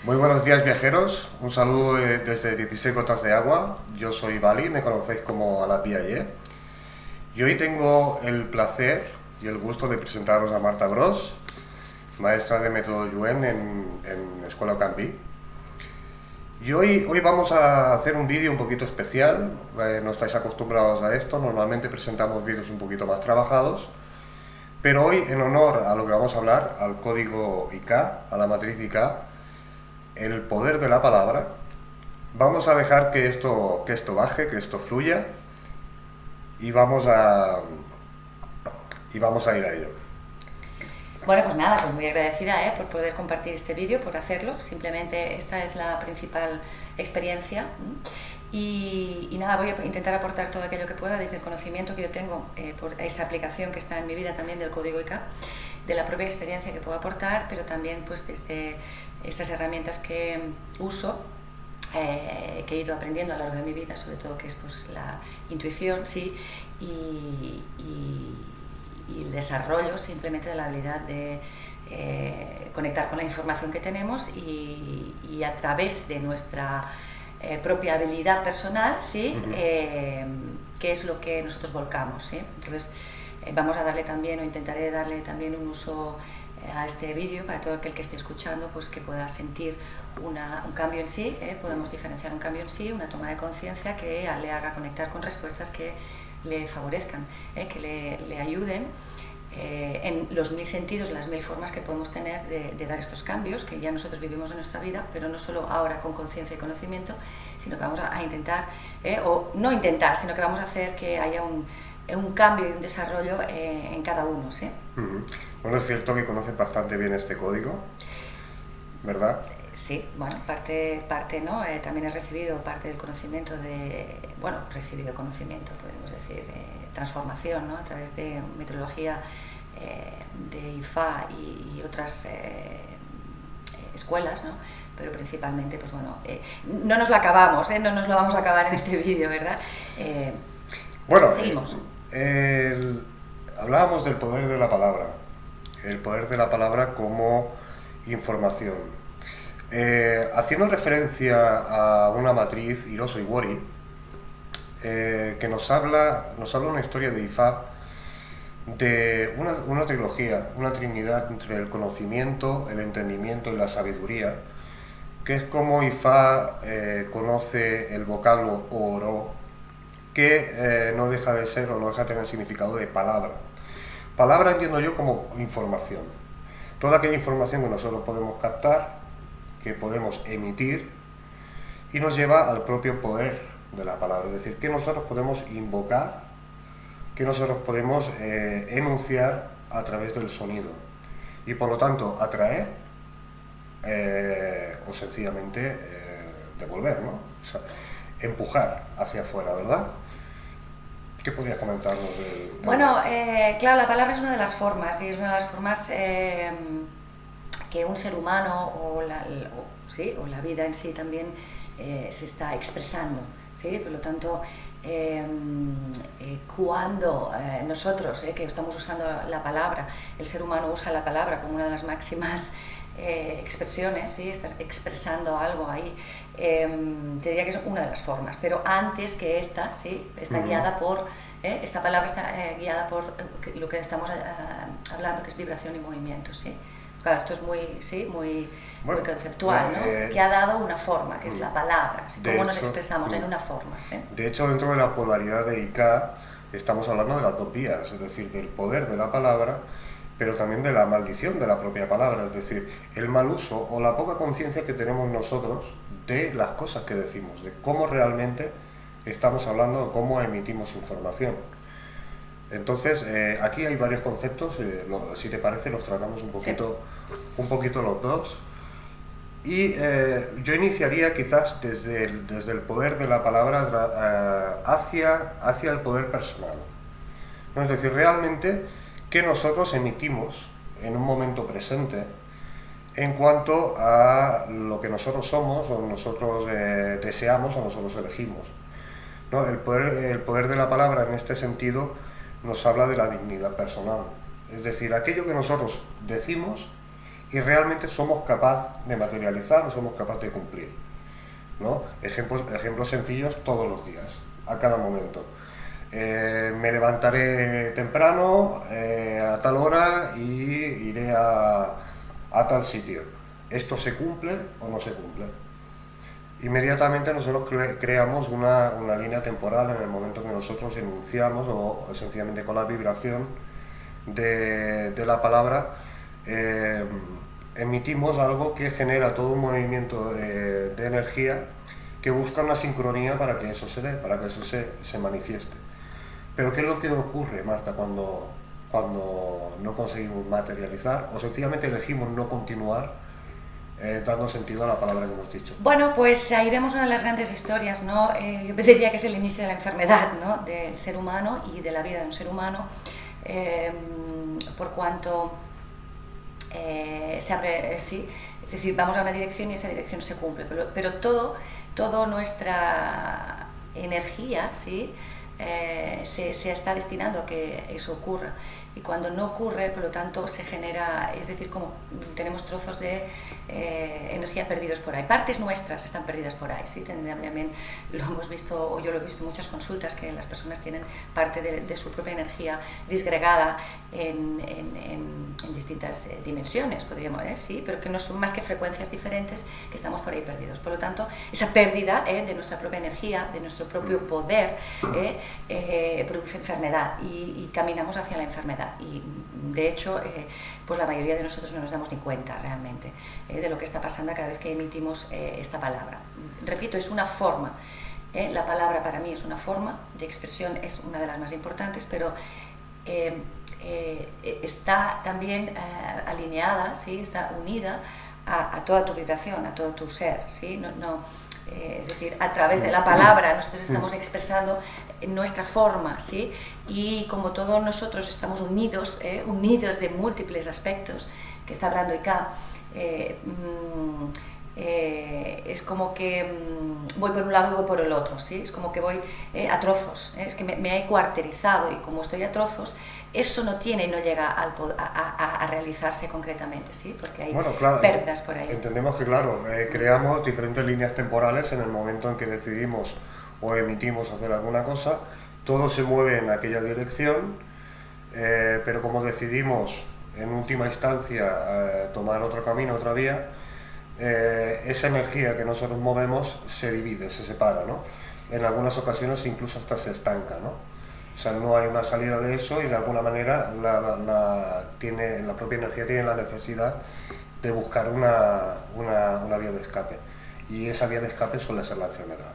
Muy buenos días, viajeros. Un saludo desde 16 gotas de agua. Yo soy Bali, me conocéis como Alapiaye. Y hoy tengo el placer y el gusto de presentaros a Marta Gros, maestra de método Yuen en Escuela Ocampi. Y hoy vamos a hacer un vídeo un poquito especial. No estáis acostumbrados a esto, normalmente presentamos vídeos un poquito más trabajados. Pero hoy, en honor a lo que vamos a hablar, al código IK, a la matriz IK, el poder de la palabra, vamos a dejar que esto baje, que esto fluya, y vamos a ir a ello. Bueno, pues nada, pues muy agradecida por poder compartir este vídeo, por hacerlo. Simplemente esta es la principal experiencia. Y nada, voy a intentar aportar todo aquello que pueda desde el conocimiento que yo tengo por esa aplicación que está en mi vida también del código IK, de la propia experiencia que puedo aportar, pero también pues desde estas herramientas que uso, que he ido aprendiendo a lo largo de mi vida, sobre todo que es pues la intuición, sí, y el desarrollo simplemente de la habilidad de conectar con la información que tenemos y a través de nuestra propia habilidad personal, ¿sí? Que es lo que nosotros volcamos, ¿sí? Entonces vamos a darle también, o intentaré darle también un uso a este vídeo para todo aquel que esté escuchando, pues que pueda sentir un cambio en sí, podemos diferenciar un cambio en sí, una toma de conciencia que le haga conectar con respuestas que le favorezcan, que le ayuden en los 1000 sentidos, las 1000 formas que podemos tener de dar estos cambios que ya nosotros vivimos en nuestra vida, pero no solo ahora con conciencia y conocimiento, sino que vamos a intentar, o no intentar, sino que vamos a hacer que haya un cambio y un desarrollo en cada uno, ¿sí? Bueno, es cierto que conoces bastante bien este código, ¿verdad? Sí, bueno, parte ¿no? También he recibido parte del conocimiento recibido conocimiento, podemos decir, transformación, ¿no? A través de metodología de IFA y otras escuelas, ¿no? Pero principalmente, pues bueno, no nos lo acabamos, no nos lo vamos a acabar en este vídeo, ¿verdad? Bueno, seguimos. Hablábamos del poder de la palabra, el poder de la palabra como información. Haciendo referencia a una matriz, Hiroshi Wori, que nos habla una historia de Ifá, de una trilogía, una trinidad entre el conocimiento, el entendimiento y la sabiduría, que es como Ifá conoce el vocablo oro, que no deja de ser o no deja de tener el significado de palabra. Palabra entiendo yo como información. Toda aquella información que nosotros podemos captar, que podemos emitir, y nos lleva al propio poder de la palabra. Es decir, que nosotros podemos invocar, que nosotros podemos enunciar a través del sonido. Y por lo tanto, atraer o sencillamente devolver, ¿no? O sea, empujar hacia afuera, ¿verdad? ¿Qué podrías comentarnos de Bueno, claro, la palabra es una de las formas, y es una de las formas que un ser humano o la vida en sí también se está expresando, ¿sí? Por lo tanto, cuando nosotros, que estamos usando la palabra, el ser humano usa la palabra como una de las máximas expresiones, ¿sí? Estás expresando algo ahí, te diría que es una de las formas, pero antes que esta, ¿sí? Está guiada por, esta palabra está guiada por lo que estamos hablando, que es vibración y movimiento, ¿sí? Claro, esto es muy conceptual, ¿no? Que ha dado una forma, que es la palabra, ¿sí? Cómo nos expresamos en una forma, ¿sí? De hecho, dentro de la polaridad de IK estamos hablando de las dos vías, es decir, del poder de la palabra, pero también de la maldición de la propia palabra, es decir, el mal uso o la poca conciencia que tenemos nosotros de las cosas que decimos, de cómo realmente estamos hablando o cómo emitimos información. Entonces, aquí hay varios conceptos, si te parece los tratamos un poquito los dos. Y yo iniciaría quizás desde el poder de la palabra hacia el poder personal. ¿No? Es decir, realmente, ¿qué nosotros emitimos en un momento presente en cuanto a lo que nosotros somos o nosotros deseamos o nosotros elegimos? ¿No? El poder de la palabra en este sentido nos habla de la dignidad personal. Es decir, aquello que nosotros decimos y realmente somos capaces de materializar o somos capaces de cumplir, ¿no? Ejemplos sencillos todos los días, a cada momento. Me levantaré temprano, a tal hora, y iré a tal sitio. ¿Esto se cumple o no se cumple? Inmediatamente nosotros creamos una línea temporal en el momento que nosotros enunciamos o sencillamente con la vibración de la palabra emitimos algo que genera todo un movimiento de energía que busca una sincronía para que eso se dé, para que eso se manifieste. Pero ¿qué es lo que ocurre, Marta, cuando no conseguimos materializar o sencillamente elegimos no continuar dando sentido a la palabra que hemos dicho? Bueno, pues ahí vemos una de las grandes historias, ¿no? Yo diría que es el inicio de la enfermedad, ¿no? Del ser humano y de la vida de un ser humano, por cuanto se abre, sí, es decir, vamos a una dirección y esa dirección se cumple, pero toda nuestra energía, ¿sí? Se está destinando a que eso ocurra, y cuando no ocurre, por lo tanto, se genera, es decir, como tenemos trozos de energía perdidos por ahí, partes nuestras están perdidas por ahí, ¿sí? También lo hemos visto, o yo lo he visto en muchas consultas, que las personas tienen parte de su propia energía disgregada en distintas dimensiones, podríamos decir, ¿sí? Pero que no son más que frecuencias diferentes, que estamos por ahí perdidos. Por lo tanto, esa pérdida de nuestra propia energía, de nuestro propio poder, produce enfermedad y caminamos hacia la enfermedad. Y de hecho, pues la mayoría de nosotros no nos damos ni cuenta realmente de lo que está pasando cada vez que emitimos esta palabra. Repito, es una forma. La palabra para mí es una forma de expresión, es una de las más importantes, pero está también alineada, ¿sí? Está unida a toda tu vibración, a todo tu ser, ¿sí? Es decir, a través de la palabra nosotros estamos expresando nuestra forma, ¿sí? Y como todos nosotros estamos unidos, unidos de múltiples aspectos, que está hablando Ika, es como que voy por un lado y voy por el otro, ¿sí? Es como que voy a trozos, es que me he cuarterizado, y como estoy a trozos, eso no llega a realizarse concretamente, ¿sí? Porque hay pérdidas por ahí. Entendemos que, claro, creamos diferentes líneas temporales en el momento en que decidimos o emitimos hacer alguna cosa, todo se mueve en aquella dirección, pero como decidimos en última instancia tomar otro camino, otra vía, esa energía que nosotros movemos se divide, se separa, ¿no? En algunas ocasiones incluso hasta se estanca, ¿no? O sea, no hay una salida de eso, y de alguna manera la propia energía tiene la necesidad de buscar una vía de escape, y esa vía de escape suele ser la enfermedad,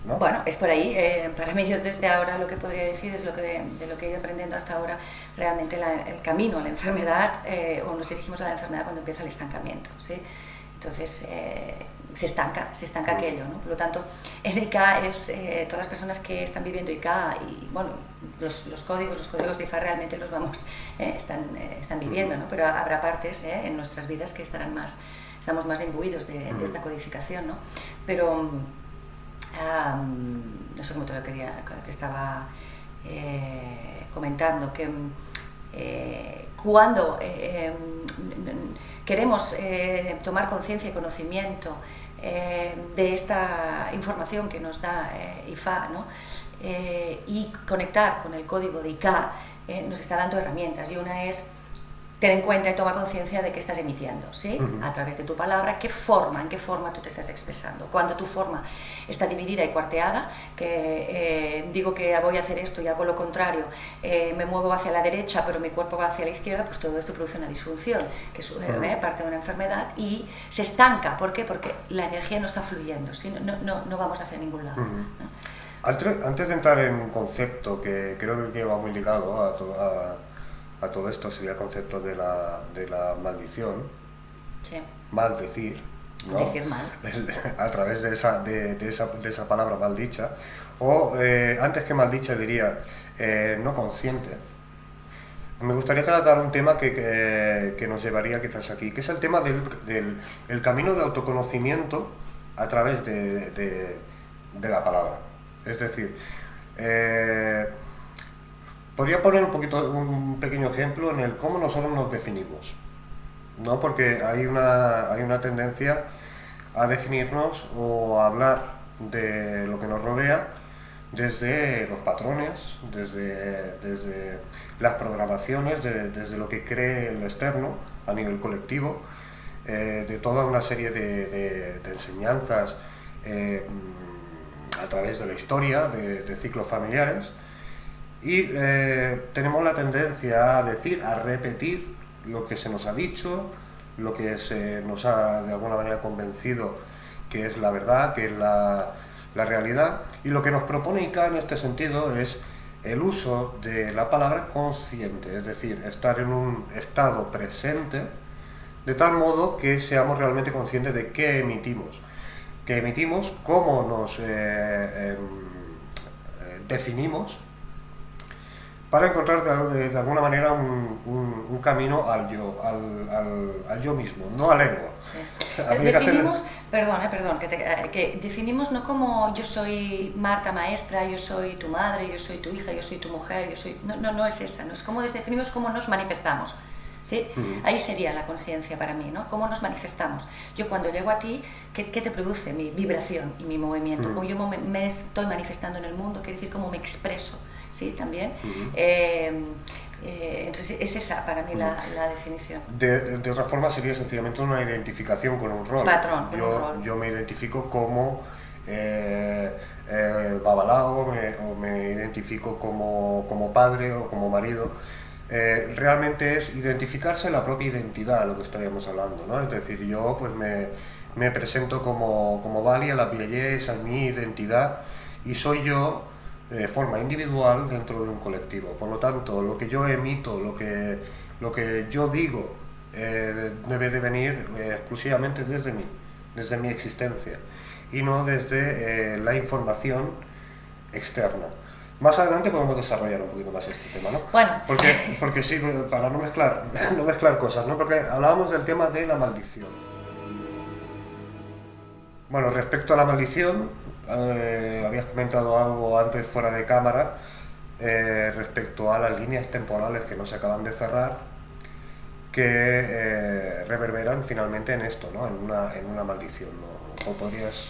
¿no? Bueno, es por ahí. Para mí, yo desde ahora lo que podría decir es de lo que he ido aprendiendo hasta ahora, realmente el camino a la enfermedad, o nos dirigimos a la enfermedad cuando empieza el estancamiento, ¿sí? Entonces se estanca aquello, ¿no? Por lo tanto, en IKA es todas las personas que están viviendo IKA, y bueno, los códigos de IFA realmente los están viviendo, ¿no? Pero habrá partes en nuestras vidas que estamos más imbuidos de esta codificación, ¿no? Pero no sé cómo te lo que estaba comentando, que cuando queremos tomar conciencia y conocimiento de esta información que nos da IFA, ¿no? Y conectar con el código de IKA, nos está dando herramientas, y una es ten en cuenta y toma conciencia de que estás emitiendo, ¿sí? A través de tu palabra, en qué forma tú te estás expresando. Cuando tu forma está dividida y cuarteada, que digo que voy a hacer esto y hago lo contrario, me muevo hacia la derecha pero mi cuerpo va hacia la izquierda, pues todo esto produce una disfunción, que es parte de una enfermedad, y se estanca. ¿Por qué? Porque la energía no está fluyendo, ¿sí? No vamos hacia ningún lado, ¿no? Antes de entrar en un concepto que creo que va muy ligado a todo esto, sería el concepto de la maldición. Sí. Maldecir, ¿no? Decir mal. A través de esa palabra maldicha, o antes que maldicha diría no consciente. Me gustaría tratar un tema que nos llevaría quizás aquí, que es el tema del camino de autoconocimiento a través de la palabra. Es decir, podría poner un pequeño ejemplo en el cómo nosotros nos definimos, ¿no? Porque hay una tendencia a definirnos o a hablar de lo que nos rodea desde los patrones, desde las programaciones, desde lo que cree el externo a nivel colectivo, de toda una serie de enseñanzas a través de la historia, de ciclos familiares, y tenemos la tendencia a decir, a repetir lo que se nos ha dicho, lo que se nos ha de alguna manera convencido que es la verdad, que es la realidad, y lo que nos propone ICA en este sentido es el uso de la palabra consciente, es decir, estar en un estado presente, de tal modo que seamos realmente conscientes de qué emitimos, cómo nos definimos, para encontrar de alguna manera un camino al yo mismo, no al ego. Sí. Definimos, perdón, que definimos no como yo soy Marta maestra, yo soy tu madre, yo soy tu hija, yo soy tu mujer, yo soy... No es esa, no es como definimos cómo nos manifestamos. ¿Sí? Ahí sería la conciencia para mí, ¿no? ¿Cómo nos manifestamos? Yo cuando llego a ti, ¿qué te produce mi vibración y mi movimiento? ¿Cómo yo me estoy manifestando en el mundo? Quiere decir cómo me expreso, ¿sí? También. Entonces es esa para mí la definición. De otra forma sería sencillamente una identificación con un rol. Patrón, con un rol. Yo me identifico como babalao, o me identifico como padre o como marido. Realmente es identificarse la propia identidad, lo que estaríamos hablando, ¿no? Es decir, yo pues me presento como Valia, la Piaget, esa es mi identidad, y soy yo de forma individual dentro de un colectivo. Por lo tanto, lo que yo emito, lo que yo digo, debe de venir exclusivamente desde mi existencia, y no desde la información externa. Más adelante podemos desarrollar un poquito más este tema, ¿no? Bueno, porque sí, para no mezclar cosas, ¿no? Porque hablábamos del tema de la maldición. Bueno, respecto a la maldición, habías comentado algo antes fuera de cámara respecto a las líneas temporales que no se acaban de cerrar, que reverberan finalmente en esto, ¿no? En una maldición, ¿no? ¿O podrías...?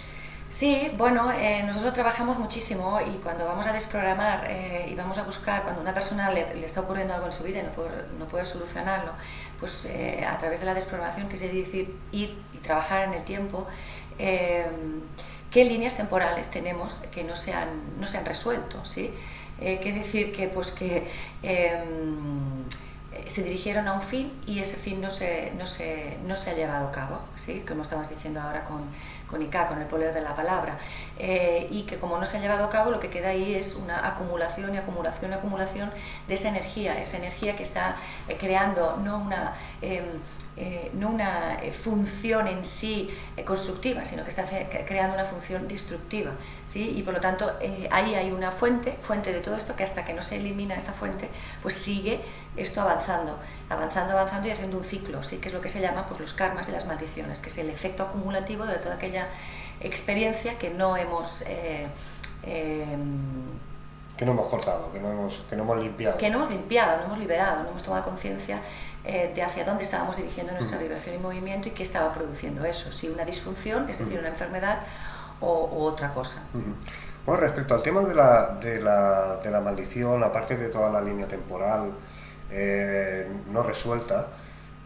Sí, bueno, nosotros trabajamos muchísimo y cuando vamos a desprogramar y vamos a buscar, cuando a una persona le está ocurriendo algo en su vida y no puede solucionarlo, pues a través de la desprogramación, que es decir, ir y trabajar en el tiempo, qué líneas temporales tenemos que no se han resuelto, ¿sí? Quiere decir que, pues, que se dirigieron a un fin y ese fin no se ha llevado a cabo, ¿sí? Como estamos diciendo ahora con ICA, con el poder de la palabra, y que como no se ha llevado a cabo, lo que queda ahí es una acumulación y acumulación y acumulación de esa energía que está creando no una función en sí constructiva, sino que está creando una función destructiva, ¿sí? Y por lo tanto ahí hay una fuente de todo esto, que hasta que no se elimina esta fuente, pues sigue esto avanzando y haciendo un ciclo, ¿sí? Que es lo que se llama, pues, los karmas y las maldiciones, que es el efecto acumulativo de toda aquella experiencia que no hemos que no hemos cortado, que no hemos limpiado. Que no hemos limpiado, no hemos liberado, no hemos tomado conciencia de hacia dónde estábamos dirigiendo nuestra vibración y movimiento y qué estaba produciendo eso, si una disfunción, es decir, una enfermedad o otra cosa. Bueno, respecto al tema de la maldición, aparte de toda la línea temporal no resuelta,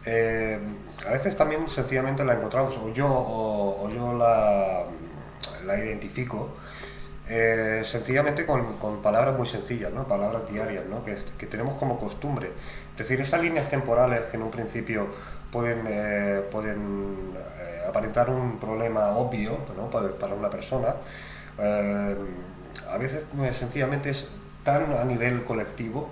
a veces también sencillamente la encontramos, o yo la identifico, sencillamente con palabras muy sencillas, ¿no? Palabras diarias, ¿no? que tenemos como costumbre. Es decir, esas líneas temporales que en un principio pueden aparentar un problema obvio, ¿no? para una persona, a veces sencillamente es tan a nivel colectivo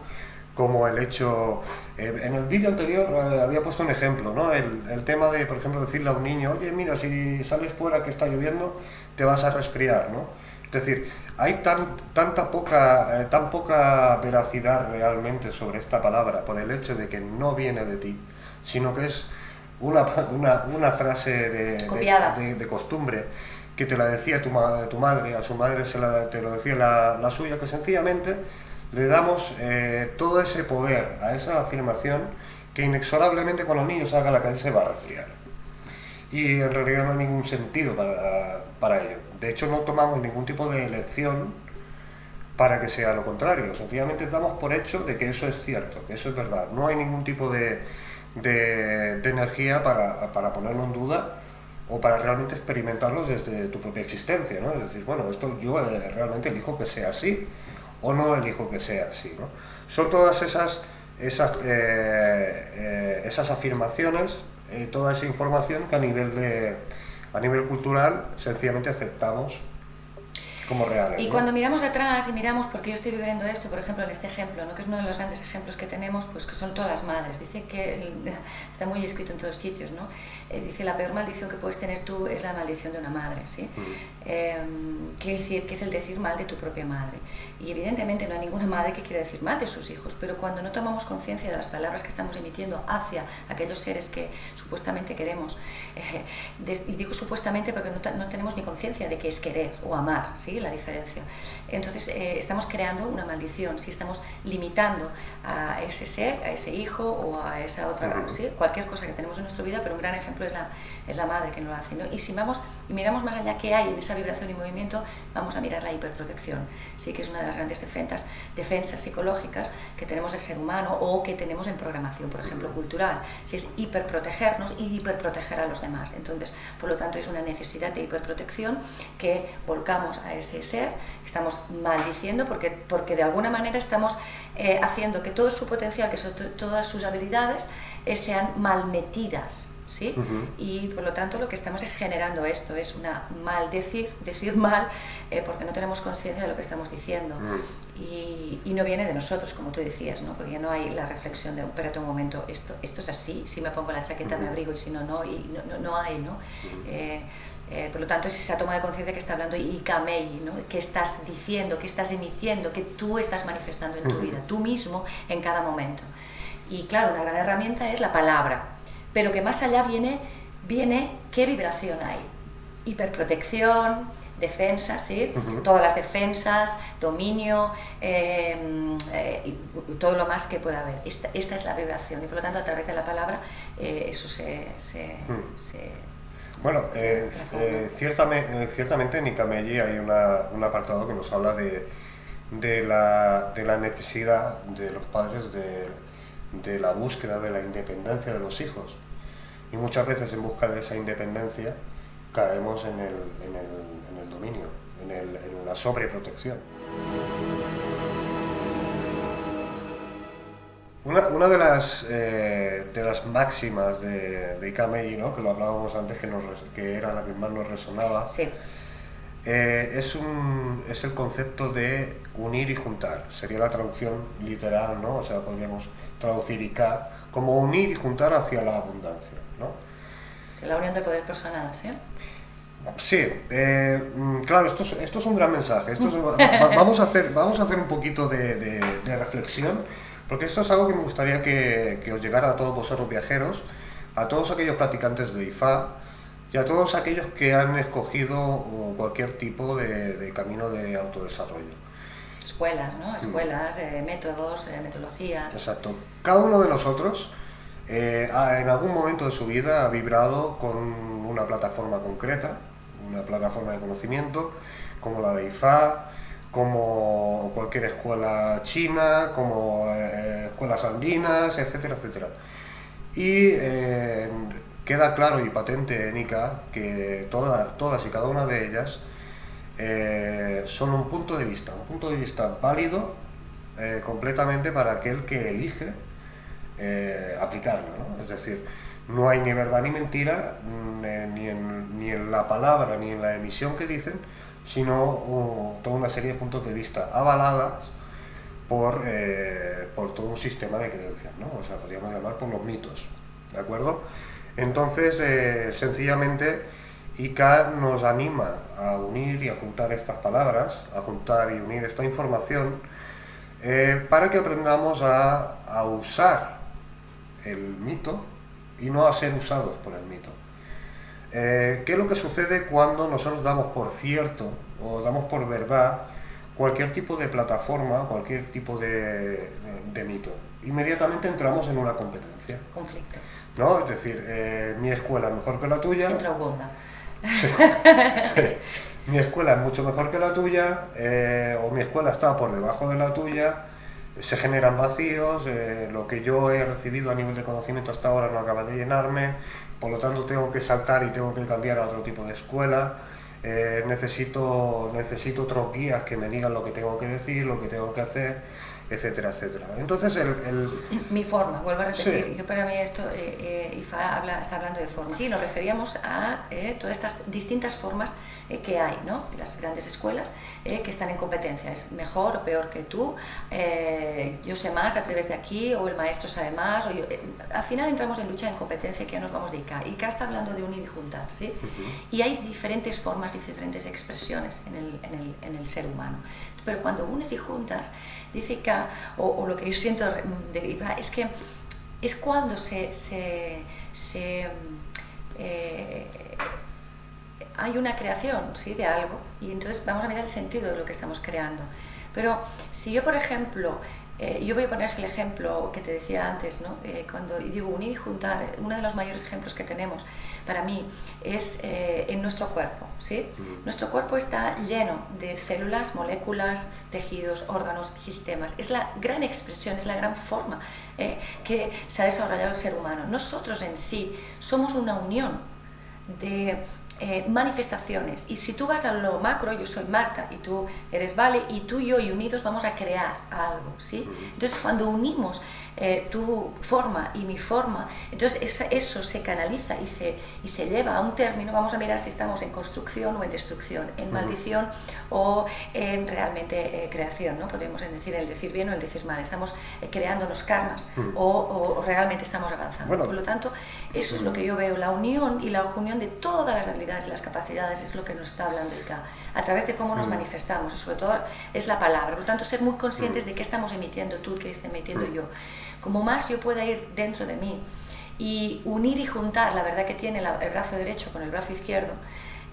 como el hecho... en el vídeo anterior había puesto un ejemplo, ¿no? El tema de, por ejemplo, decirle a un niño, oye, mira, si sales fuera que está lloviendo, te vas a resfriar, ¿no? Es decir, hay tan poca veracidad realmente sobre esta palabra por el hecho de que no viene de ti, sino que es una frase de costumbre, que te la decía tu madre, a su madre te lo decía la suya, que sencillamente le damos todo ese poder a esa afirmación que inexorablemente cuando el niño salga a la calle se va a resfriar. Y en realidad no hay ningún sentido para ello. De hecho, no tomamos ningún tipo de elección para que sea lo contrario. Sencillamente damos por hecho de que eso es cierto, que eso es verdad. No hay ningún tipo de energía para ponerlo en duda o para realmente experimentarlo desde tu propia existencia, ¿no? Es decir, bueno, esto yo realmente elijo que sea así o no elijo que sea así, ¿no? Son todas esas afirmaciones, toda esa información que a nivel cultural sencillamente aceptamos como reales. Y ¿no? cuando miramos atrás y miramos, porque yo estoy viviendo esto, por ejemplo, en este ejemplo, ¿no? Que es uno de los grandes ejemplos que tenemos, pues que son todas las madres. Dice que, está muy escrito en todos sitios, ¿no? Dice, la peor maldición que puedes tener tú es la maldición de una madre, ¿sí? Quiere decir que es el decir mal de tu propia madre. Y evidentemente no hay ninguna madre que quiera decir mal de sus hijos, pero cuando no tomamos conciencia de las palabras que estamos emitiendo hacia aquellos seres que supuestamente queremos, y digo supuestamente porque no tenemos ni conciencia de qué es querer o amar, ¿sí? La diferencia. Entonces estamos creando una maldición, si estamos limitando a ese ser, a ese hijo o a esa otra, ¿sí? Cualquier cosa que tenemos en nuestra vida, pero un gran ejemplo es la madre que nos lo hace, ¿no? Y si vamos y miramos más allá qué hay en esa vibración y movimiento, vamos a mirar la hiperprotección, ¿sí? Que es una de las grandes defensas psicológicas que tenemos el ser humano o que tenemos en programación, por ejemplo, cultural. Si es hiperprotegernos y hiperproteger a los demás. Entonces, por lo tanto, es una necesidad de hiperprotección que volcamos a ese ser, que estamos maldiciendo porque de alguna manera estamos haciendo que todo su potencial, que todas sus habilidades sean mal metidas, ¿sí? Y por lo tanto lo que estamos es generando esto, es una decir mal, porque no tenemos conciencia de lo que estamos diciendo. Y no viene de nosotros, como tú decías, ¿no? Porque ya no hay la reflexión de, espérate un momento, esto es así, si me pongo la chaqueta me abrigo y si no, no, y no hay, ¿no? Por lo tanto, es esa toma de conciencia que está hablando Ikamei, ¿no? Que estás diciendo, que estás emitiendo, que tú estás manifestando en tu vida, tú mismo en cada momento. Y claro, una gran herramienta es la palabra, pero que más allá viene qué vibración hay. Hiperprotección, defensa, ¿sí? Todas las defensas, dominio, todo lo más que pueda haber. Esta es la vibración y por lo tanto a través de la palabra eso se bueno, ciertamente en Ikameji hay un apartado que nos habla de la necesidad de los padres de la búsqueda de la independencia de los hijos. Y muchas veces en busca de esa independencia caemos en el dominio, en la sobreprotección. Una de las máximas de Ikameji, ¿no? Que lo hablábamos antes, que era la que más nos resonaba, sí. Es el concepto de unir y juntar. Sería la traducción literal, ¿no? O sea, podríamos traducir Ika como unir y juntar hacia la abundancia, ¿no? Sí, la unión de poder personal, ¿sí? Sí, claro, esto es un gran mensaje. Vamos a hacer un poquito de reflexión, porque esto es algo que me gustaría que os llegara a todos vosotros viajeros, a todos aquellos practicantes de IFA y a todos aquellos que han escogido cualquier tipo de camino de autodesarrollo. Escuelas, ¿no? Escuelas, métodos, metodologías. Exacto. Cada uno de nosotros en algún momento de su vida ha vibrado con una plataforma concreta, una plataforma de conocimiento, como la de IFA, como cualquier escuela china, como escuelas andinas, etcétera, etcétera. Y queda claro y patente en ICA que todas y cada una de ellas son un punto de vista válido completamente para aquel que elige aplicarlo, ¿no? Es decir, no hay ni verdad ni mentira ni en la palabra ni en la emisión que dicen, sino toda una serie de puntos de vista avaladas por todo un sistema de creencias, ¿no? O sea, podríamos llamar por los mitos, ¿de acuerdo? Entonces, sencillamente, ICA nos anima a unir y a juntar estas palabras, a juntar y unir esta información para que aprendamos a usar el mito y no a ser usados por el mito. ¿Qué es lo que sucede cuando nosotros damos por cierto o damos por verdad cualquier tipo de plataforma, cualquier tipo de mito? inmediatamente entramos en una competencia. Conflicto. ¿No? Es decir, mi escuela es mejor que la tuya. Entra Ugonda. Sí, sí. Mi escuela es mucho mejor que la tuya, o mi escuela está por debajo de la tuya, se generan vacíos, lo que yo he recibido a nivel de conocimiento hasta ahora no acaba de llenarme, por lo tanto tengo que saltar y tengo que cambiar a otro tipo de escuela, necesito otros guías que me digan lo que tengo que decir, lo que tengo que hacer, etcétera, etcétera. Entonces Mi forma, vuelvo a repetir, Sí. yo para mí esto, IFA está hablando de forma. Sí, nos referíamos a todas estas distintas formas que hay, ¿no? Las grandes escuelas que están en competencia, es mejor o peor que tú, yo sé más a través de aquí, o el maestro sabe más, al final entramos en lucha, en competencia, que ya nos vamos de ICA. ICA está hablando de unir y juntar, ¿sí? Y hay diferentes formas y diferentes expresiones en el ser humano. Pero cuando unes y juntas, dice ICA, o lo que yo siento de IFA, es que es cuando hay una creación, ¿sí?, de algo, y entonces vamos a mirar el sentido de lo que estamos creando. Pero si yo, por ejemplo, yo voy a poner el ejemplo que te decía antes, ¿no? Cuando digo unir y juntar, uno de los mayores ejemplos que tenemos para mí es en nuestro cuerpo, ¿sí? Nuestro cuerpo está lleno de células, moléculas, tejidos, órganos, sistemas. Es la gran expresión, es la gran forma que se ha desarrollado el ser humano. Nosotros en sí somos una unión de manifestaciones, y si tú vas a lo macro, yo soy Marta y tú eres Vale, y tú y yo y unidos vamos a crear algo, ¿sí? Entonces cuando unimos tu forma y mi forma, entonces eso se canaliza y se lleva a un término. Vamos a mirar si estamos en construcción o en destrucción, en maldición o en realmente creación, ¿no? Podríamos decir el decir bien o el decir mal, estamos creándonos karmas o realmente estamos avanzando. Bueno. Por lo tanto, eso es lo que yo veo, la unión y la unión de todas las habilidades y las capacidades es lo que nos está hablando ICA, a través de cómo nos manifestamos, y sobre todo es la palabra. Por lo tanto, ser muy conscientes de qué estamos emitiendo tú, qué estoy emitiendo yo. Como más yo pueda ir dentro de mí y unir y juntar la verdad que tiene el brazo derecho con el brazo izquierdo,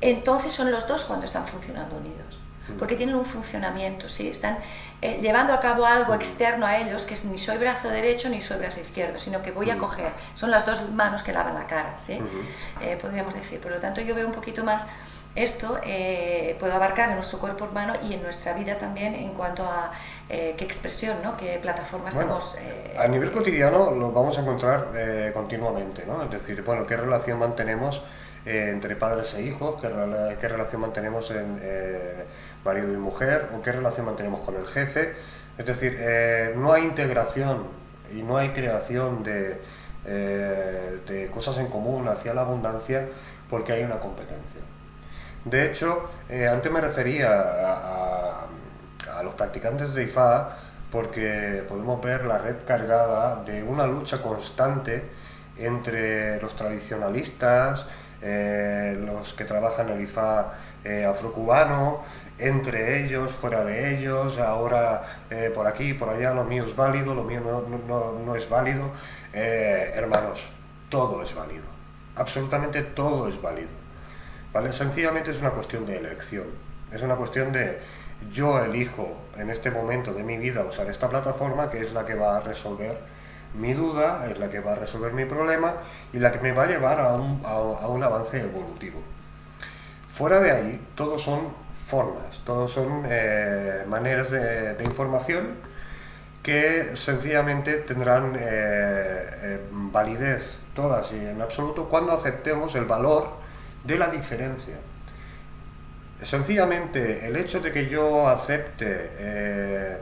entonces son los dos cuando están funcionando unidos, porque tienen un funcionamiento, ¿sí? Están llevando a cabo algo externo a ellos, que es ni soy brazo derecho ni soy brazo izquierdo, sino que voy a coger, son las dos manos que lavan la cara, ¿sí? Podríamos decir. Por lo tanto, yo veo un poquito más esto, puedo abarcar en nuestro cuerpo humano y en nuestra vida también, en cuanto a qué expresión, ¿no? Qué plataforma estamos... A nivel cotidiano lo vamos a encontrar continuamente, ¿no? Es decir, bueno, qué relación mantenemos entre padres e hijos, qué relación mantenemos en marido y mujer, o qué relación mantenemos con el jefe. Es decir, no hay integración y no hay creación de cosas en común hacia la abundancia porque hay una competencia. De hecho, antes me refería a los practicantes de IFA porque podemos ver la red cargada de una lucha constante entre los tradicionalistas, los que trabajan el IFA afrocubano, entre ellos, fuera de ellos, ahora por aquí, por allá, lo mío es válido, lo mío no es válido. Hermanos, todo es válido, absolutamente todo es válido. ¿Vale? Sencillamente es una cuestión de elección, es una cuestión de yo elijo en este momento de mi vida usar esta plataforma, que es la que va a resolver mi duda, es la que va a resolver mi problema y la que me va a llevar a un avance evolutivo. Fuera de ahí, todos son formas, todos son maneras de información que sencillamente tendrán validez todas y en absoluto cuando aceptemos el valor de la diferencia. Sencillamente el hecho de que yo acepte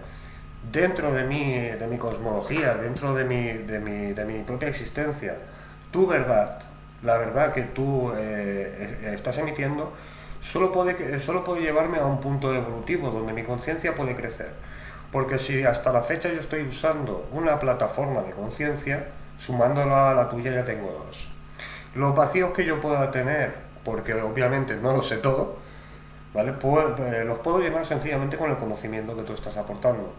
dentro de mi cosmología, dentro de mi propia existencia, tu verdad, la verdad que tú estás emitiendo, solo puede llevarme a un punto evolutivo donde mi conciencia puede crecer. Porque si hasta la fecha yo estoy usando una plataforma de conciencia, sumándola a la tuya ya tengo dos. Los vacíos que yo pueda tener, porque obviamente no lo sé todo, ¿vale? Los puedo llenar sencillamente con el conocimiento que tú estás aportando.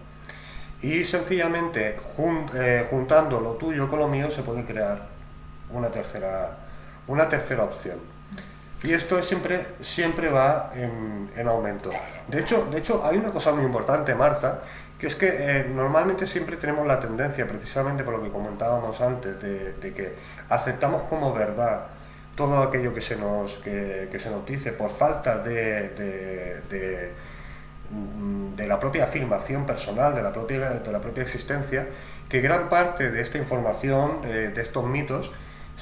Y sencillamente, juntando lo tuyo con lo mío, se puede crear una tercera opción. Y esto siempre va en aumento. De hecho, hay una cosa muy importante, Marta, Que es que normalmente siempre tenemos la tendencia, precisamente por lo que comentábamos antes, de que aceptamos como verdad todo aquello que se nos dice por falta de la propia afirmación personal, de la propia existencia, que gran parte de esta información, de estos mitos,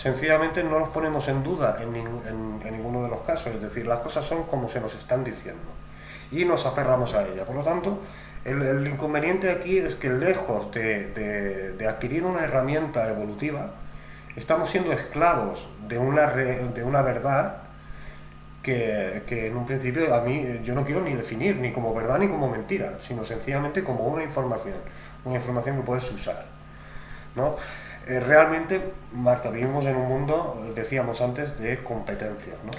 sencillamente no los ponemos en duda en ninguno de los casos. Es decir, las cosas son como se nos están diciendo y nos aferramos a ellas. Por lo tanto, el inconveniente aquí es que lejos de adquirir una herramienta evolutiva, estamos siendo esclavos de una verdad que en un principio a mí yo no quiero ni definir ni como verdad ni como mentira, sino sencillamente como una información que puedes usar, ¿no? Realmente, Marta, vivimos en un mundo, decíamos antes, de competencias, ¿no?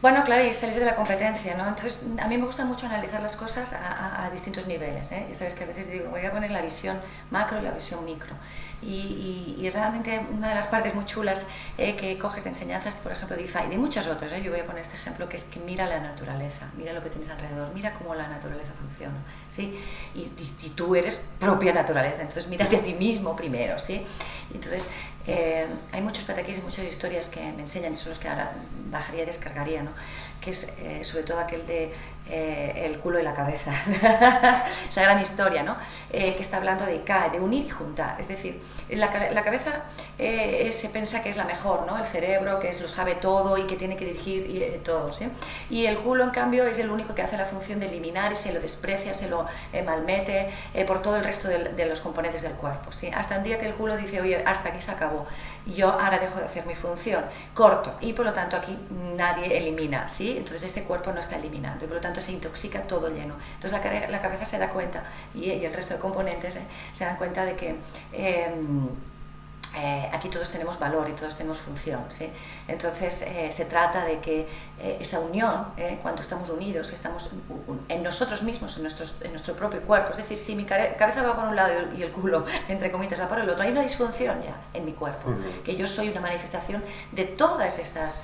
Bueno, claro, y salir de la competencia, ¿no? Entonces, a mí me gusta mucho analizar las cosas a distintos niveles, ¿eh? Ya sabes que a veces digo, voy a poner la visión macro y la visión micro. Y realmente una de las partes muy chulas que coges de enseñanzas, por ejemplo, de IFA y de muchas otras, yo voy a poner este ejemplo, que es que mira la naturaleza, mira lo que tienes alrededor, mira cómo la naturaleza funciona, ¿sí? Y tú eres propia naturaleza, entonces mírate a ti mismo primero, ¿sí? Entonces, hay muchos pataquís y muchas historias que me enseñan, y son los que ahora bajaría y descargaría, ¿no? Que es sobre todo aquel de el culo y la cabeza, esa gran historia, ¿no? Que está hablando de unir y juntar, es decir, la cabeza se piensa que es la mejor, ¿no? El cerebro que lo sabe todo y que tiene que dirigir todo, ¿sí? Y el culo, en cambio, es el único que hace la función de eliminar y se lo desprecia, se lo malmete por todo el resto de los componentes del cuerpo, ¿sí? Hasta un día que el culo dice, oye, hasta aquí se acabó, yo ahora dejo de hacer mi función, corto, y por lo tanto aquí nadie elimina, ¿sí? Entonces este cuerpo no está eliminando y por lo tanto se intoxica todo lleno. Entonces la cabeza se da cuenta y el resto de componentes se dan cuenta de que aquí todos tenemos valor y todos tenemos función, ¿sí? Entonces se trata de que esa unión, cuando estamos unidos, estamos en nosotros mismos, en nuestro propio cuerpo, es decir, si mi cabeza va por un lado y el culo, entre comillas, va por el otro, hay una disfunción ya en mi cuerpo, que yo soy una manifestación de todas estas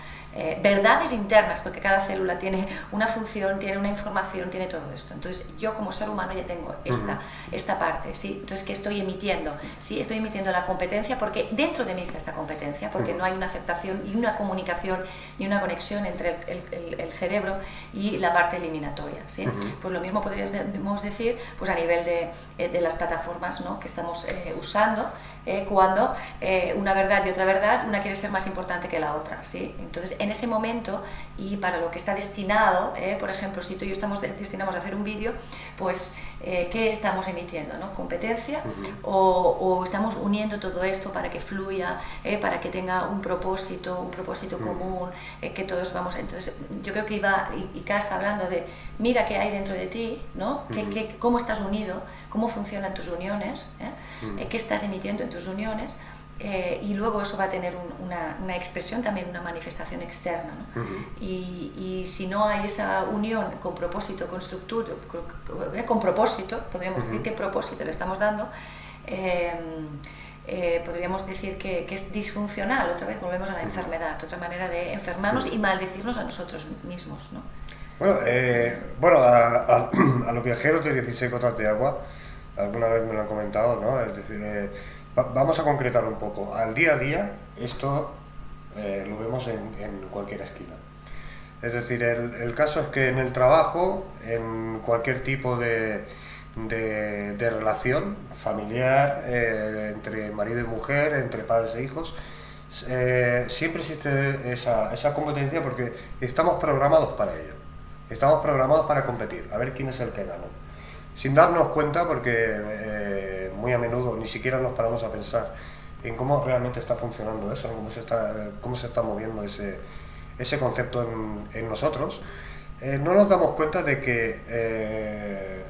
verdades internas, porque cada célula tiene una función, tiene una información, tiene todo esto. Entonces yo como ser humano ya tengo esta parte, ¿sí? Entonces, ¿qué estoy emitiendo? ¿Sí? Estoy emitiendo la competencia porque dentro de mí está esta competencia, porque no hay una aceptación y una comunicación y una conexión entre el cerebro y la parte eliminatoria, ¿sí? Pues lo mismo podríamos decir pues a nivel de las plataformas, ¿no? Que estamos usando, cuando una verdad y otra verdad, una quiere ser más importante que la otra, ¿sí? Entonces, en ese momento y para lo que está destinado, por ejemplo, si tú y yo destinamos a hacer un vídeo, pues, ¿qué estamos emitiendo, ¿no? ¿Competencia? O estamos uniendo todo esto para que fluya, para que tenga un propósito común, que todos vamos... Entonces, yo creo que Ika está hablando de, mira qué hay dentro de ti, ¿no? Cómo estás unido, cómo funcionan tus uniones, qué estás emitiendo en tus uniones, y luego eso va a tener una expresión, también una manifestación externa, ¿no? Y si no hay esa unión con propósito, con propósito, podríamos decir qué propósito le estamos dando, podríamos decir que es disfuncional. Otra vez volvemos a la enfermedad, otra manera de enfermarnos y maldecirnos a nosotros mismos, ¿no? Bueno, a los viajeros de 16 gotas de agua, alguna vez me lo han comentado, ¿no? Es decir, vamos a concretar un poco. Al día a día, esto lo vemos en cualquier esquina. Es decir, el caso es que en el trabajo, en cualquier tipo de relación familiar, entre marido y mujer, entre padres e hijos, siempre existe esa competencia porque estamos programados para ello. Estamos programados para competir, a ver quién es el que gana. Sin darnos cuenta, porque muy a menudo ni siquiera nos paramos a pensar en cómo realmente está funcionando eso, cómo se está moviendo ese concepto en nosotros. No nos damos cuenta de que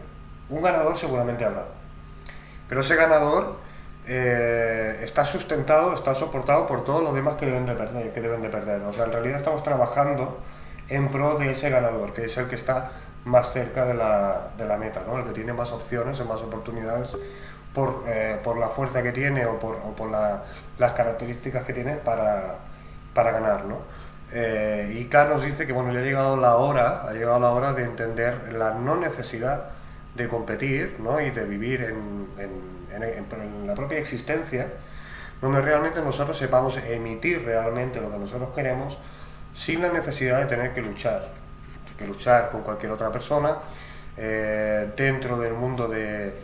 un ganador seguramente habrá, pero ese ganador está sustentado, está soportado por todos los demás que deben de perder. O sea, en realidad estamos trabajando en pro de ese ganador, que es el que está más cerca de la meta, ¿no? El que tiene más opciones, más oportunidades por la fuerza que tiene o por las características que tiene para ganar, ¿no? Y K nos dice que bueno, ya ha llegado la hora de entender la no necesidad de competir, ¿no? Y de vivir en la propia existencia, donde realmente nosotros sepamos emitir realmente lo que nosotros queremos sin la necesidad de tener que luchar con cualquier otra persona dentro del mundo del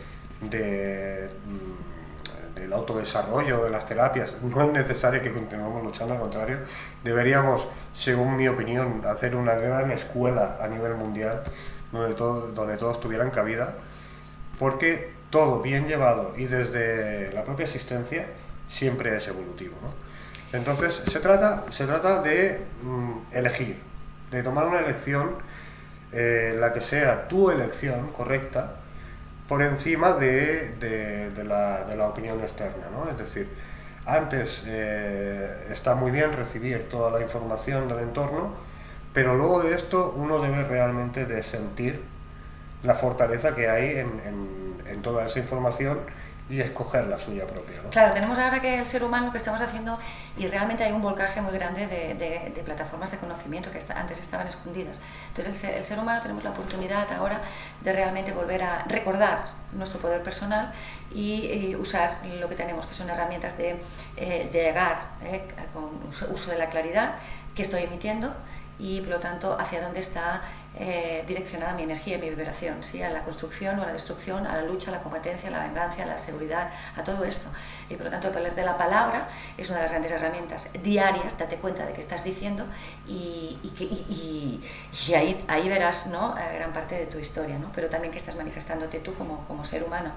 autodesarrollo, de las terapias. No es necesario que continuemos luchando, al contrario, deberíamos, según mi opinión, hacer una gran escuela a nivel mundial donde todos tuvieran cabida, porque todo bien llevado y desde la propia existencia siempre es evolutivo, ¿no? Entonces se trata de elegir, de tomar una elección, la que sea tu elección correcta, por encima de la opinión externa, ¿no? Es decir, antes está muy bien recibir toda la información del entorno, pero luego de esto uno debe realmente de sentir la fortaleza que hay en toda esa información y escoger la suya propia, ¿no? Claro, tenemos ahora que el ser humano que estamos haciendo, y realmente hay un volcaje muy grande de plataformas de conocimiento que antes estaban escondidas. Entonces el ser humano tenemos la oportunidad ahora de realmente volver a recordar nuestro poder personal y usar lo que tenemos, que son herramientas de llegar con uso de la claridad que estoy emitiendo, y por lo tanto hacia dónde está direccionada mi energía y mi vibración, ¿sí? A la construcción o a la destrucción, a la lucha, a la competencia, a la venganza, a la seguridad, a todo esto. Y por lo tanto el poder de la palabra es una de las grandes herramientas diarias. Date cuenta de qué estás diciendo y ahí verás, ¿no?, gran parte de tu historia, ¿no? Pero también que estás manifestándote tú como ser humano.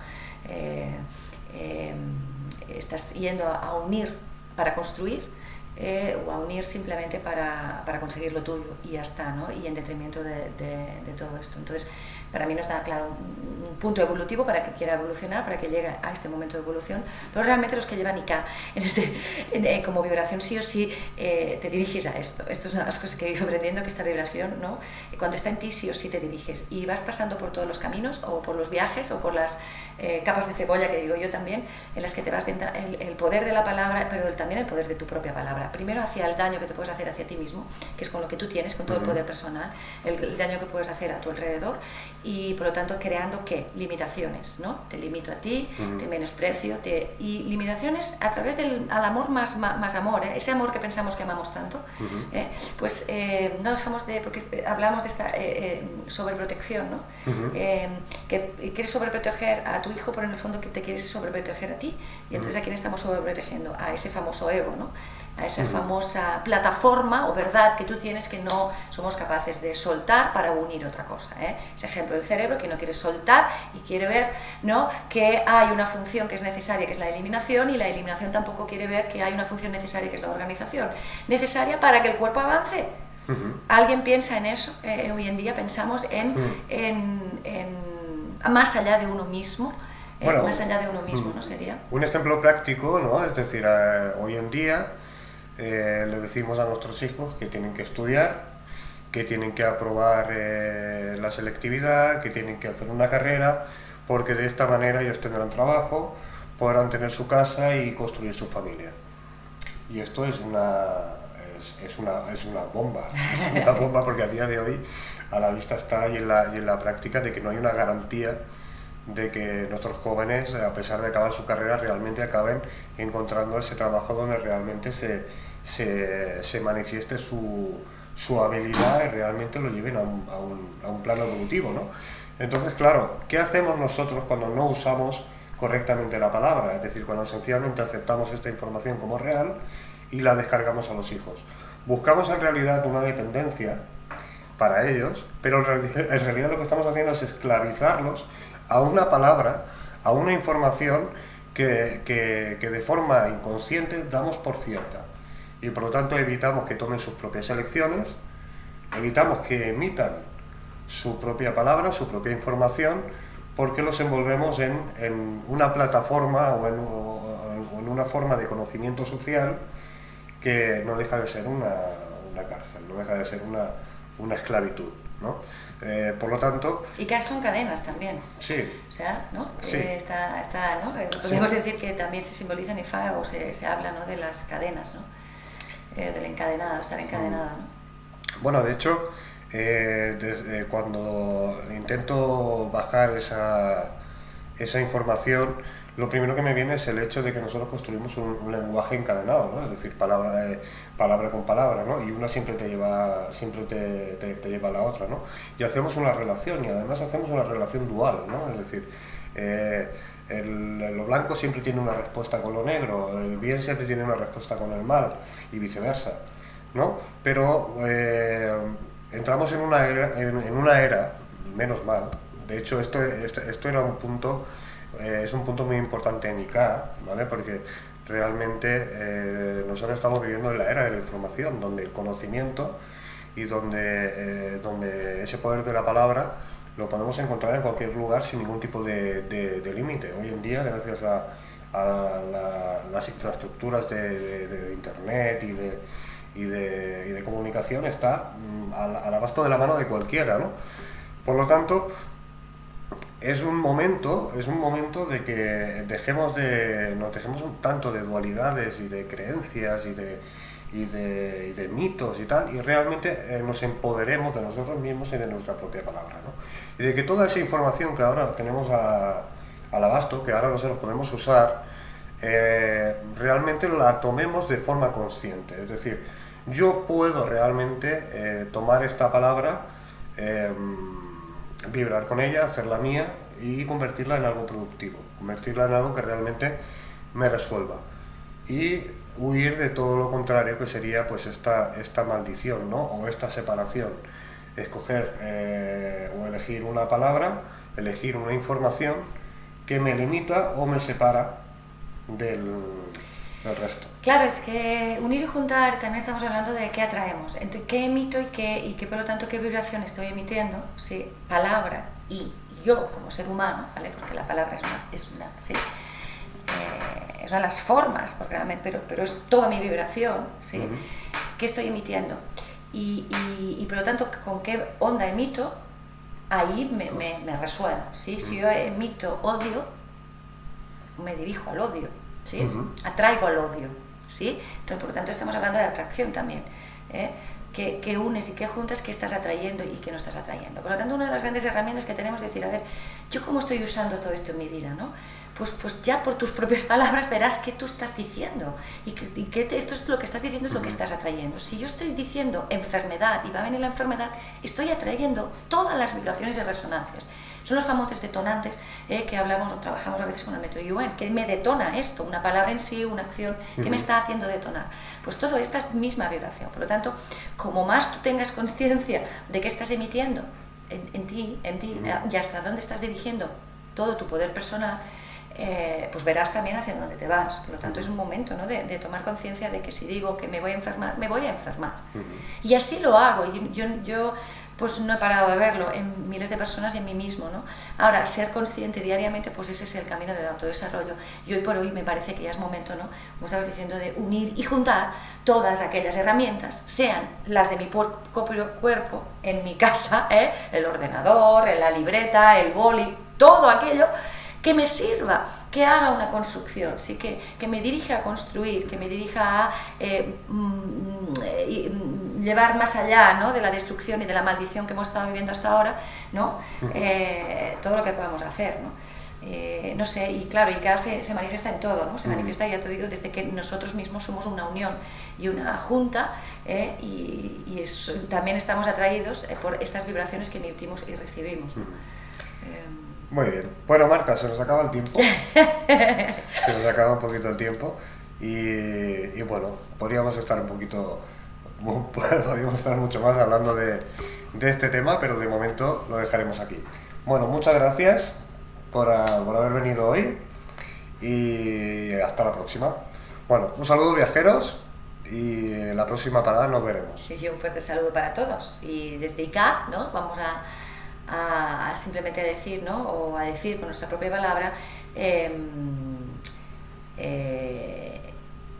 Estás yendo a unir para construir, o a unir simplemente para conseguir lo tuyo y ya está, ¿no? Y en detrimento de todo esto. Entonces, para mí nos da, claro, un punto evolutivo para que quiera evolucionar, para que llegue a este momento de evolución, pero realmente los que llevan IK como vibración sí o sí te diriges a esto. Esto es una de las cosas que he ido aprendiendo, que esta vibración, ¿no?, cuando está en ti sí o sí te diriges y vas pasando por todos los caminos o por los viajes o por las capas de cebolla, que digo yo también, en las que te vas dentro el poder de la palabra, pero también el poder de tu propia palabra. Primero hacia el daño que te puedes hacer hacia ti mismo, que es con lo que tú tienes, con todo el poder personal, el daño que puedes hacer a tu alrededor, y por lo tanto creando ¿qué? Limitaciones, ¿no? Te limito a ti, te menosprecio, y limitaciones a través al amor más amor, ese amor que pensamos que amamos tanto, pues no dejamos de, porque hablamos de esta sobreprotección, ¿no? Que quieres sobreproteger a tu hijo, pero en el fondo que te quieres sobreproteger a ti, y entonces ¿a quién estamos sobreprotegiendo? A ese famoso ego, ¿no? A esa famosa plataforma o verdad que tú tienes, que no somos capaces de soltar para unir otra cosa, Ese ejemplo del cerebro que no quiere soltar y quiere ver, ¿no?, que hay una función que es necesaria, que es la eliminación, y la eliminación tampoco quiere ver que hay una función necesaria, que es la organización, necesaria para que el cuerpo avance. ¿Alguien piensa en eso? Hoy en día pensamos en más allá de uno mismo. Bueno, más allá de uno mismo, ¿no sería? Un ejemplo práctico, ¿no? Es decir, hoy en día le decimos a nuestros hijos que tienen que estudiar, que tienen que aprobar la selectividad, que tienen que hacer una carrera, porque de esta manera ellos tendrán trabajo, podrán tener su casa y construir su familia. Y esto es una bomba, es una bomba, porque a día de hoy a la vista está y en la práctica de que no hay una garantía de que nuestros jóvenes, a pesar de acabar su carrera, realmente acaben encontrando ese trabajo donde realmente se manifieste su habilidad y realmente lo lleven a un plano evolutivo, ¿no? Entonces, claro, ¿qué hacemos nosotros cuando no usamos correctamente la palabra? Es decir, cuando sencillamente aceptamos esta información como real y la descargamos a los hijos. Buscamos en realidad una dependencia para ellos, pero en realidad lo que estamos haciendo es esclavizarlos a una palabra, a una información que de forma inconsciente damos por cierta. Y por lo tanto evitamos que tomen sus propias elecciones, evitamos que emitan su propia palabra, su propia información, porque los envolvemos en una plataforma o en una forma de conocimiento social que no deja de ser una cárcel, no deja de ser una esclavitud, ¿no? Por lo tanto... Y que son cadenas también. Sí. O sea, ¿no? Sí. ¿No? Podemos decir que también se simboliza en IFA, o se habla, ¿no?, de las cadenas, ¿no? Del encadenado, estar encadenado, ¿no? Bueno, de hecho, Cuando intento bajar esa información, lo primero que me viene es el hecho de que nosotros construimos un lenguaje encadenado, ¿no? Es decir, palabra con palabra, ¿no? Y una siempre te lleva a la otra, ¿no? Y hacemos una relación, y además hacemos una relación dual, ¿no? Es decir, eh, lo blanco siempre tiene una respuesta con lo negro, el bien siempre tiene una respuesta con el mal, y viceversa, ¿no? Pero entramos en una era, menos mal. De hecho, esto era un punto, es un punto muy importante en ICA, ¿vale? Porque realmente nosotros estamos viviendo en la era de la información, donde el conocimiento y donde ese poder de la palabra lo podemos encontrar en cualquier lugar sin ningún tipo de límite. Hoy en día, gracias a las infraestructuras de Internet y de comunicación, está al abasto de la mano de cualquiera, ¿no? Por lo tanto, es un momento de que nos dejemos un tanto de dualidades y de creencias y de mitos y tal, y realmente nos empoderemos de nosotros mismos y de nuestra propia palabra, ¿no? Y de que toda esa información que ahora tenemos al abasto, que ahora nosotros podemos usar, realmente la tomemos de forma consciente. Es decir, yo puedo realmente tomar esta palabra, eh, vibrar con ella, hacerla mía y convertirla en algo productivo, convertirla en algo que realmente me resuelva y huir de todo lo contrario, que sería pues esta maldición, ¿no? O esta separación, escoger o elegir una palabra, elegir una información que me limita o me separa del resto. Claro, es que unir y juntar también estamos hablando de qué atraemos, entonces qué emito y qué por lo tanto qué vibración estoy emitiendo, ¿sí? Palabra y yo como ser humano, ¿vale? Porque la palabra es una ¿sí? Es una de las formas, porque realmente, pero es toda mi vibración, ¿sí? ¿Qué estoy emitiendo? Y por lo tanto, con qué onda emito, ahí me resuena, ¿sí? Si yo emito odio, me dirijo al odio, ¿sí? Atraigo al odio, ¿sí? Entonces, por lo tanto, estamos hablando de atracción también, ¿eh? ¿Qué unes y qué juntas, qué estás atrayendo y qué no estás atrayendo? Por lo tanto, una de las grandes herramientas que tenemos es decir, a ver, ¿yo cómo estoy usando todo esto en mi vida, no? Pues ya por tus propias palabras verás qué tú estás diciendo y que esto es lo que estás diciendo, es lo que estás atrayendo. Si yo estoy diciendo enfermedad y va a venir la enfermedad, estoy atrayendo todas las vibraciones y resonancias. Son los famosos detonantes que hablamos o trabajamos a veces con el método Yuen, que me detona esto, una palabra en sí, una acción que me está haciendo detonar. Pues todo esta es misma vibración. Por lo tanto, como más tú tengas conciencia de qué estás emitiendo en ti y hasta dónde estás dirigiendo todo tu poder personal, pues verás también hacia dónde te vas. Por lo tanto, es un momento, ¿no? de tomar conciencia de que si digo que me voy a enfermar, me voy a enfermar. Y así lo hago. Yo pues no he parado de verlo en miles de personas y en mí mismo, ¿no? Ahora, ser consciente diariamente, pues ese es el camino del autodesarrollo. Y hoy por hoy me parece que ya es momento, ¿no? Como estabas diciendo, de unir y juntar todas aquellas herramientas, sean las de mi propio cuerpo, en mi casa, el ordenador, la libreta, el boli, todo aquello que me sirva, que haga una construcción, ¿sí? que me dirija a construir, que me dirija a llevar más allá, ¿no? de la destrucción y de la maldición que hemos estado viviendo hasta ahora, ¿no? Todo lo que podamos hacer, ¿no? No sé, y claro, ICA se manifiesta en todo, ¿no? Se manifiesta, ya te digo, desde que nosotros mismos somos una unión y una junta, y también estamos atraídos por estas vibraciones que emitimos y recibimos, ¿no? Muy bien. Bueno, Marta, se nos acaba el tiempo. Se nos acaba un poquito el tiempo. Y bueno, podríamos estar podríamos estar mucho más hablando de este tema, pero de momento lo dejaremos aquí. Bueno, muchas gracias por haber venido hoy y hasta la próxima. Bueno, un saludo, viajeros, y en la próxima parada nos veremos. Y un fuerte saludo para todos. Y desde ICA, ¿no? Vamos a simplemente decir, ¿no? O a decir con nuestra propia palabra,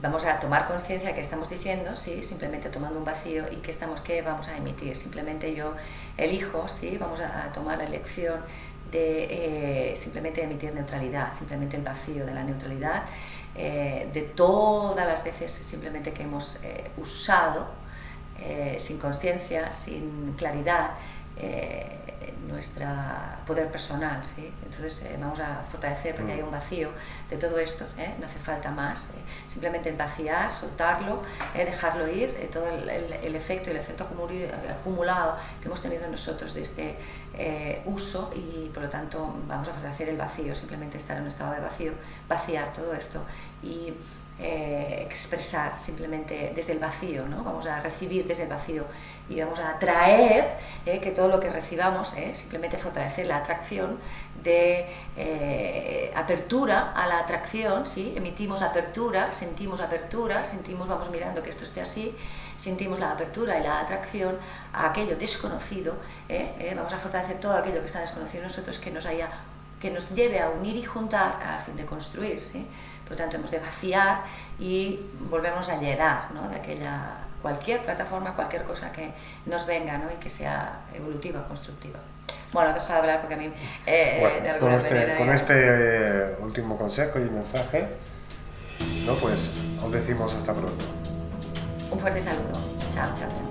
vamos a tomar conciencia de que estamos diciendo, ¿sí? Simplemente tomando un vacío y qué vamos a emitir. Simplemente yo elijo, ¿sí? Vamos a tomar la elección de simplemente emitir neutralidad, simplemente el vacío de la neutralidad, de todas las veces simplemente que hemos usado sin conciencia, sin claridad, nuestro poder personal, ¿sí? Entonces vamos a fortalecer porque hay un vacío de todo esto, no hace falta más, simplemente vaciar, soltarlo, dejarlo ir, todo el efecto acumulado que hemos tenido nosotros de este uso, y por lo tanto vamos a fortalecer el vacío, simplemente estar en un estado de vacío, vaciar todo esto y expresar simplemente desde el vacío, ¿no? Vamos a recibir desde el vacío y vamos a atraer que todo lo que recibamos, simplemente fortalecer la atracción de apertura a la atracción, ¿sí? Emitimos apertura, sentimos, vamos mirando que esto esté así, sentimos la apertura y la atracción a aquello desconocido, vamos a fortalecer todo aquello que está desconocido en nosotros, que nos lleve a unir y juntar a fin de construir, ¿sí? Por lo tanto, hemos de vaciar y volvemos a llenar, ¿no? De cualquier plataforma, cualquier cosa que nos venga, ¿no? Y que sea evolutiva, constructiva. Bueno, dejo de hablar porque a mí de alguna manera... Con este último consejo y mensaje, ¿no? Pues os decimos hasta pronto. Un fuerte saludo. Chao, chao, chao.